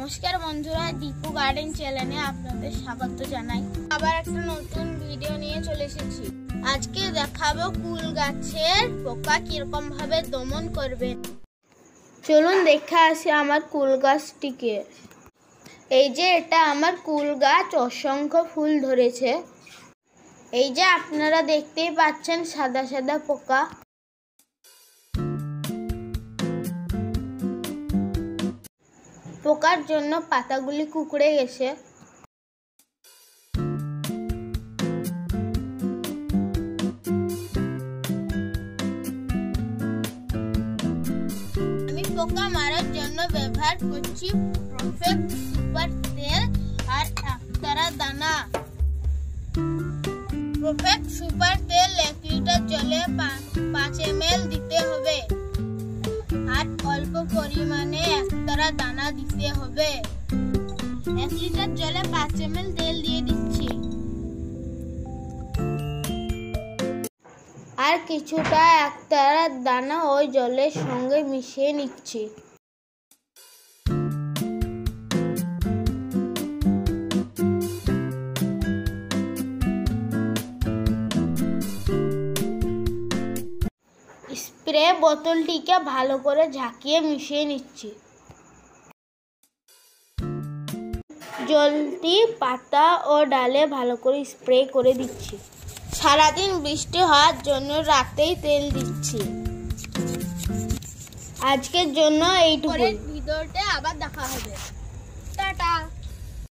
নমস্কার বন্ধুরা, দীপু গার্ডেন চ্যানেলে আপনাদের স্বাগত জানাই। আবার একটা নতুন ভিডিও নিয়ে চলে এসেছি। আজকে দেখাবো কুল গাছের পোকা কিরকম ভাবে দমন করবে। চলুন দেখে আসি আমার কুল গাছটিকে। এই যে এটা আমার কুল গাছ, অসংখ্য ফুল ধরেছে। এই যে আপনারা দেখতেই পাচ্ছেন সাদা সাদা পোকা। পোকার জন্য পাতাগুলি কুঁকড়ে গেছে। আমি পোকা মারার জন্য ব্যবহার করছি প্রফেক্ট সুপার তেল আর একতারা দানা। প্রফেক্ট সুপার তেল 1 লিটার জলে 5 ml দিতে হবে আর অল্প পরিমাণে একতারা দানা দিতে হবে। 1 লিটার জলে 5 ml তেল দিয়ে দিচ্ছি আর কিছুটা একতারা দানা ওই জলের সঙ্গে মিশিয়ে নিচ্ছি। স্প্রে বোতলটিকে ভালো করে ঝাঁকিয়ে মিশিয়ে নিচ্ছি। জলটি পাতা ও ডালে ভালো করে স্প্রে করে দিচ্ছি। সারাদিন বৃষ্টি হওয়ার জন্য রাতেই তেল দিচ্ছি। আজকের জন্য এইটুকু। ভিডিওতে আবার দেখা হবে।